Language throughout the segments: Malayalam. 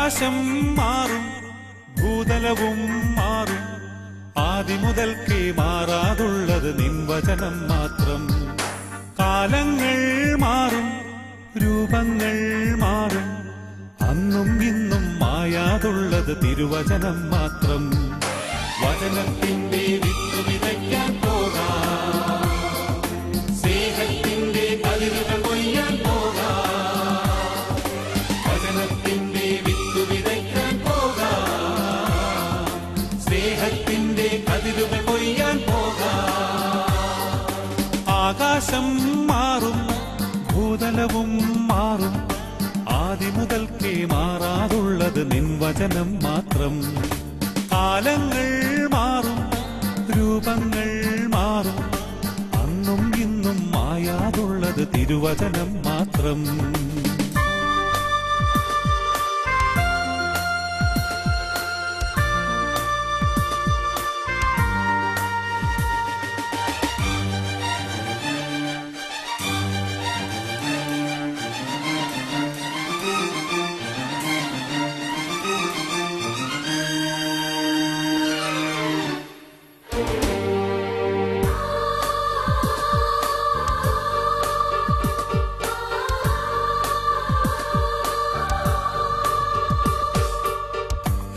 ആകാശം മാറും, ഭൂതലവും മാറും, ആദിമുതൽക്കേ മാറാതുള്ളത് നിൻ വചനം മാത്രം. കാലങ്ങൾ മാറും, രൂപങ്ങൾ മാറും, അന്നും ഇന്നും മായാതുള്ളത് തിരുവചനം മാത്രം. വചനത്തിന്റെ വിത്ത് വിതയ്ക്കാൻ പോകാം, സ്നേഹത്തിന്റെ കതിരുകൾ കൊയ്യാൻ പോകാം. വചനത്തിന്റെ വിത്ത് വിതയ്ക്കാൻ പോകാം, സ്നേഹത്തിന്റെ കതിരുകൾ കൊയ്യാൻ പോകാം. ആകാശം മാറും, ഭൂതലവും മാറും, ആദിമുതൽക്കേ മാറാതുള്ളത് നിൻ വചനം മാത്രം. കാലങ്ങൾ മാറും, രൂപങ്ങൾ മാറും, അന്നും ഇന്നും മായാതുള്ളത് തിരുവചനം മാത്രം.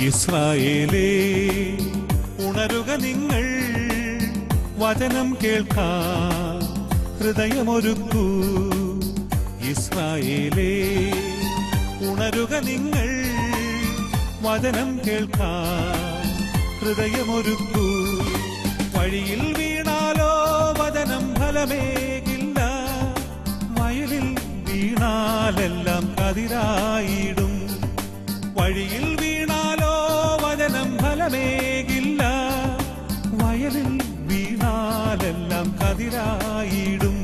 ഇസ്രായേലേ, ഉണരുക നിങ്ങൾ, വചനം കേൾക്കാൻ ഹൃദയമൊരുക്കൂ. ഇസ്രായേലേ, ഉണരുക നിങ്ങൾ, വചനം കേൾക്കാൻ ഹൃദയമൊരുക്കൂ. വഴിയിൽ വീണാലോ വചനം ഫലമേകില്ല, വയലിൽ വീണാലെല്ലാം കതിരായിടും. വഴിയിൽ വീണാലോ വചനം ഫലമേകില്ല, വയലിൽ വീണാലെല്ലാം കതിരായിടും.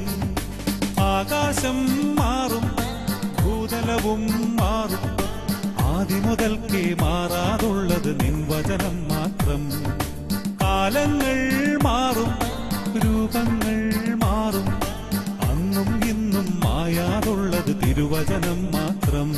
ആകാശം മാറും, ഭൂതലവും മാറും, ആദിമുതൽക്കേ മാറാതുള്ളത് നിൻ വചനം മാത്രം. കാലങ്ങൾ മാറും, രൂപങ്ങൾ മാറും, അന്നും ഇന്നും മായാതുള്ളത് തിരുവചനം മാത്രം.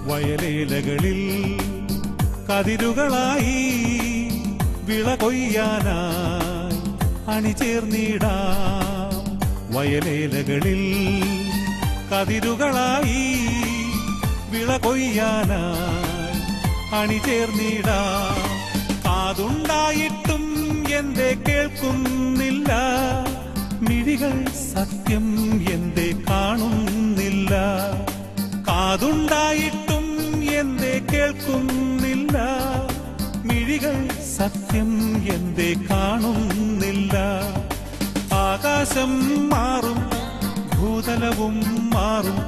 വയലേലകളിൽ കതിരുകളായി വിള കൊയ്യാനായി അണിചേർന്നിടാം. വയലേലകളിൽ കതിരുകളായി വിള കൊയ്യാനായി അണിചേർന്നിടാം. കാതുണ്ടായിട്ടും എന്തേ കേൾക്കുന്നില്ല, മിഴികൾ സത്യം എന്തേ കാണുന്നില്ല. കാതുണ്ടായിട്ടും എന്തേ കേൾക്കുന്നില്ല, മിഴികൾ സത്യം എന്തേ കാണുന്നില്ല. ആകാശം മാറും, ഭൂതലവും മാറും,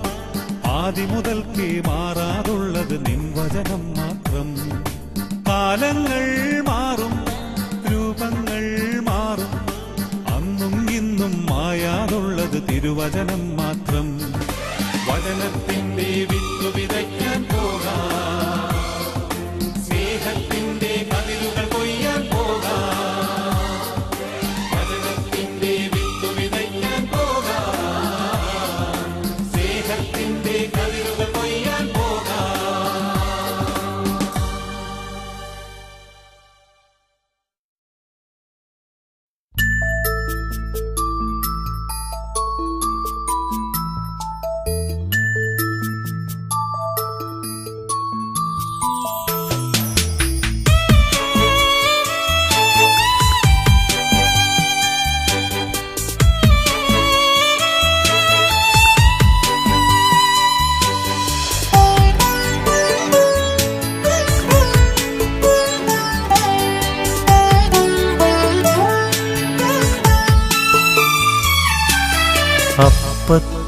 ആദിമുതൽക്കേ മാറാതുള്ളത് നിൻ വചനം മാത്രം. കാലങ്ങൾ മാറും, രൂപങ്ങൾ മാറും, അന്നും ഇന്നും മായാതുള്ളത് തിരുവചനം മാത്രം. വചനത്തിന്റെ വിത്ത് വിതയ്ക്കാൻ പോകാം, സ്നേഹത്തിന്റെ കതിരുകൾ കൊയ്യാൻ പോകാം. വചനത്തിന്റെ വിത്ത് വിതയ്ക്കാൻ പോകാം, സ്നേഹത്തിന്റെ കതിരുകൾ കൊയ്യാൻ പോകാം.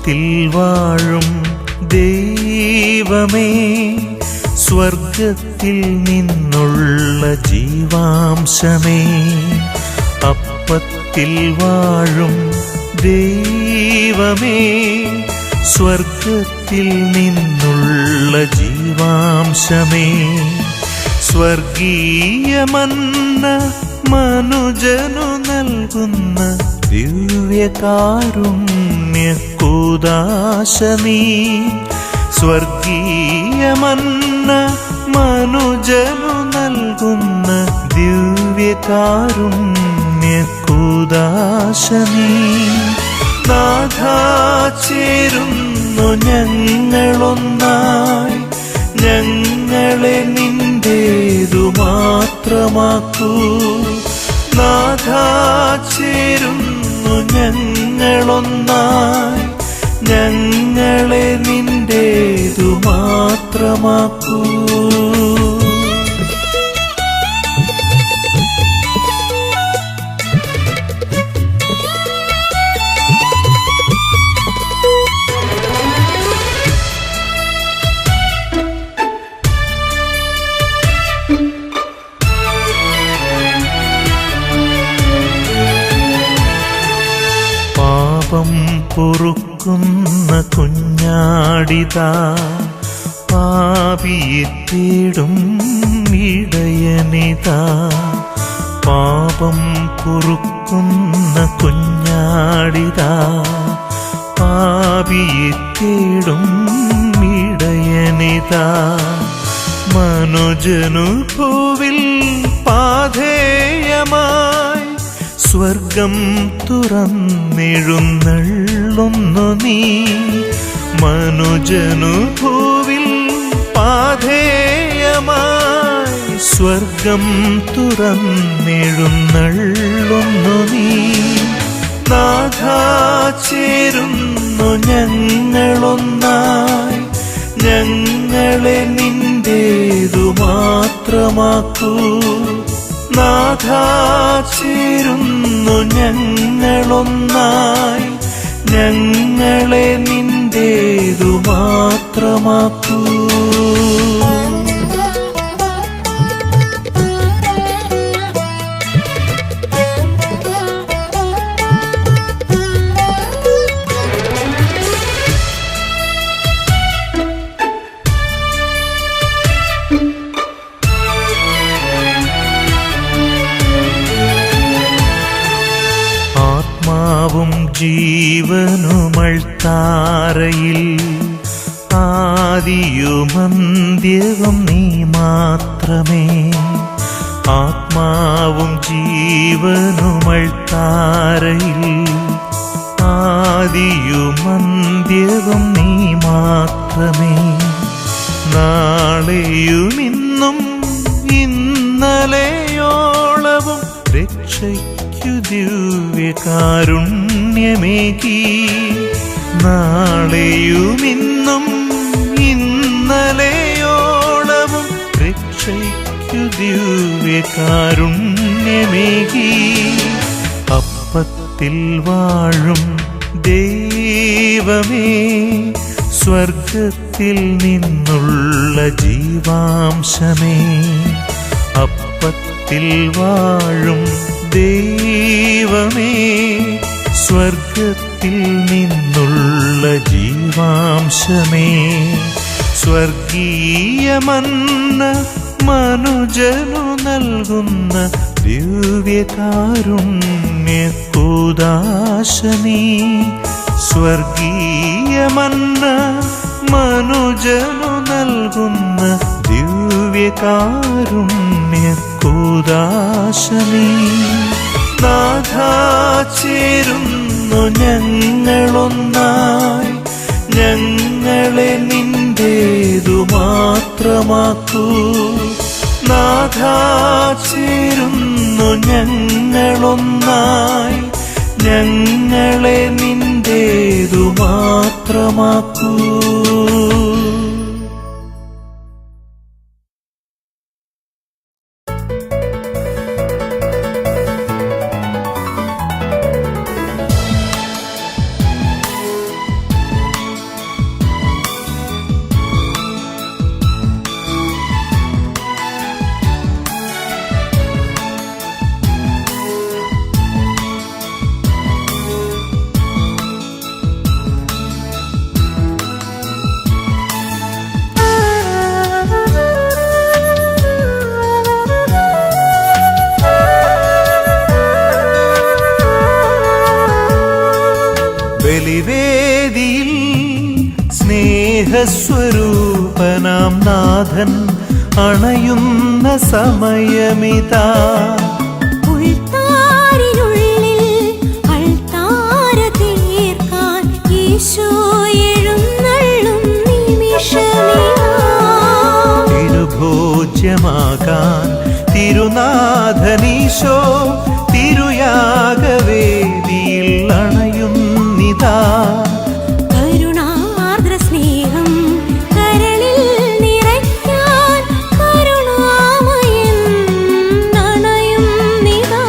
അപ്പത്തിൽ വാഴും ദൈവമേ, സ്വർഗത്തിൽ നിന്നുള്ള ജീവാംശമേ. അപ്പത്തിൽ വാഴും ദൈവമേ, സ്വർഗത്തിൽ നിന്നുള്ള ജീവാംശമേ. സ്വർഗീയമന്ന മനുജനു നൽകുന്ന ദിവ്യകാരുണ്യകൂദാശ നീ. സ്വർഗീയമന്ന മനുജനു നൽകുന്ന ദിവ്യകാരുണ്യകൂദാശ നീ. നാഥാ ചേരുന്നു ഞങ്ങളൊന്നായി, ഞങ്ങളെ നിന്റേതു മാത്രമാക്കൂ. നാഥാ ചേരുന്നു ഞങ്ങളൊന്നായി, ഞങ്ങളെ നിന്റേതു മാത്രമാക്കൂ. പാപം പൊറുക്കുന്ന കുഞ്ഞാടിതാ, പാപിയെ തേടും ഇടയനിതാ. പാപം പൊറുക്കുന്ന കുഞ്ഞാടിതാ, പാപിയെ തേടും ഇടയനിതാ. മനുജനു ഭൂവിൽ പാഥേയമായി സ്വർഗം തുറന്നെഴുന്നള്ളുന്നു നീ. മനുജനു ഭൂവിൽ പാഥേയമായി സ്വർഗം തുറന്നെഴുന്നള്ളുന്നു നീ. നാഥാ ചേരുന്നു ഞങ്ങളൊന്നായി, ഞങ്ങളെ നിന്റേതു മാത്രമാക്കൂ. നാഥാ ചേരുന്നു ഞങ്ങളൊന്നായി, ഞങ്ങളെ നിന്റേതു മാത്രമാക്കൂ. ആത്മാവും ജീവനുമൾത്താരയിൽ, ആദിയുമന്ത്യവും നീ മാത്രമേ. ആത്മാവും ജീവനുമൾത്താരയിൽ, ആദിയുമന്ത്യവും നീ മാത്രമേ. നാളെയുമിന്നും ഇന്നലെയോളവും രക്ഷയ്ക്കു ദിവ്യകാരുണ്യമേകി. നാളെയുമിന്നും ഇന്നലെയോളവും രക്ഷയ്ക്കു ദിവ്യകാരുണ്യമേകി. അപ്പത്തിൽ വാഴും ദൈവമേ, സ്വർഗത്തിൽ നിന്നുള്ള ജീവാംശമേ. അപ്പത്തിൽ വാഴും ദൈവമേ, സ്വർഗത്തിൽ നിന്നുള്ള ജീവാംശമേ. സ്വർഗീയമന്ന മനുജനു നൽകുന്ന ദിവ്യകാരുണ്യകൂദാശ നീ. സ്വർഗീയമന്ന മനുജനു നൽകുന്ന ദിവ്യകാരുണ്യകൂദാശ നീ. നാഥാ ചേരുന്നു ഞങ്ങളൊന്നായി, ഞങ്ങളെ നിന്റേതു മാത്രമാക്കൂ. നാഥാ ചേരുന്നു ഞങ്ങളൊന്നായി, ഞങ്ങളെ നിന്റേതു മാത്രമാക്കൂ. ബലിവേദിയിൽ സ്നേഹസ്വരൂപനാം നാഥൻ അണയുന്ന സമയമിതാ. തിരുഭോജ്യമാകാൻ തിരുനാഥനീശോ തിരുയാഗവേദിയിൽ അണയുന്നിതാ. കരുണാർദ്ര സ്നേഹം കരളിൽ നിറയ്ക്കാൻ കരുണാമയൻ അണയുന്നിതാ.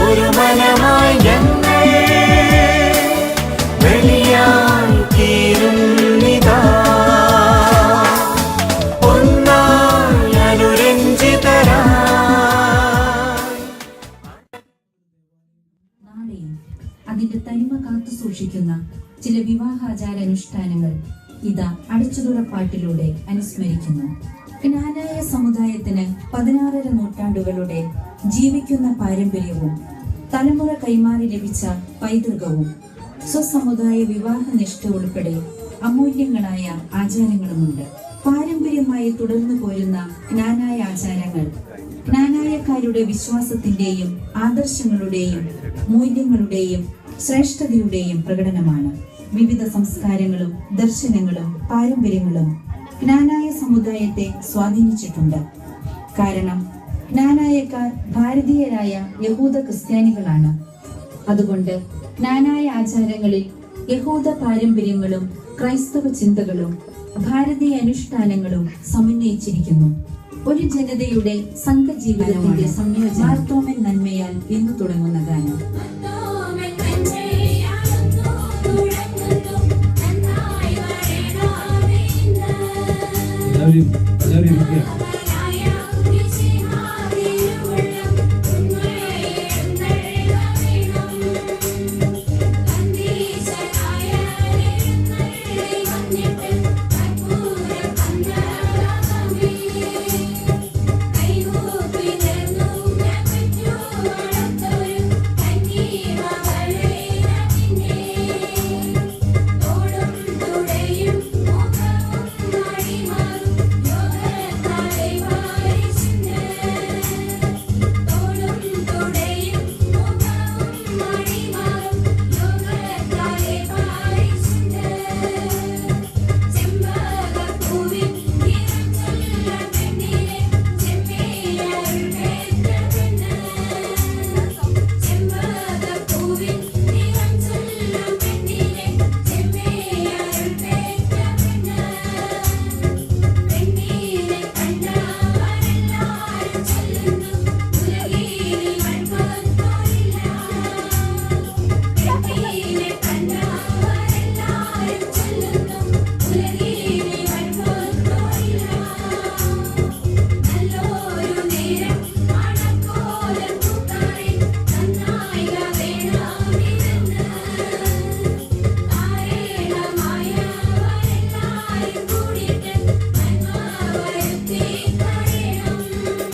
ഒരു മനമായി ഞങ്ങൾ ബലിയായി തീരുന്നിതാ. ഒന്നായി അനുരഞ്ജിതരായി. നാളെയും അതിന്റെ തനിമ കാത്തു സൂക്ഷിക്കുന്ന ചില വിവാഹാചാരാനുഷ്ഠാനങ്ങൾ ഇതാ അടച്ചുതുറപ്പാട്ടിലൂടെ അനുസ്മരിക്കുന്നു. ജ്ഞാനായ സമുദായത്തിന് 16 നൂറ്റാണ്ടുകളുടെ ജീവിക്കുന്ന പാരമ്പര്യവും തലമുറ കൈമാറി ലഭിച്ച പൈതൃകവും സ്വസമുദായ വിവാഹനിഷ്ഠ ഉൾപ്പെടെ അമൂല്യങ്ങളായ ആചാരങ്ങളുമുണ്ട്. പാരമ്പര്യമായി തുടർന്നു പോരുന്ന ജ്ഞാനായ ആചാരങ്ങൾ ജ്ഞാനായക്കാരുടെ വിശ്വാസത്തിന്റെയും ആദർശങ്ങളുടെയും മൂല്യങ്ങളുടെയും ശ്രേഷ്ഠതയുടെയും പ്രകടനമാണ്. വിവിധ സംസ്കാരങ്ങളും ദർശനങ്ങളും പാരമ്പര്യങ്ങളും ജ്ഞാനായ സമുദായത്തെ സ്വാധീനിച്ചിട്ടുണ്ട്. കാരണം ജ്ഞാനായക്കാർ ഭാരതീയരായ യഹൂദ ക്രിസ്ത്യാനികളാണ്. അതുകൊണ്ട് ജ്ഞാനായ ആചാരങ്ങളിൽ യഹൂദ പാരമ്പര്യങ്ങളും ക്രൈസ്തവ ചിന്തകളും ഭാരതീയ അനുഷ്ഠാനങ്ങളും സമന്വയിച്ചിരിക്കുന്നു. ഒരു ജനതയുടെ സംഘജീവിതത്തിന്റെ സംയോജനം മാർത്തോമൻ നന്മയാൽ എന്നു തുടങ്ങുന്ന ഗാനം.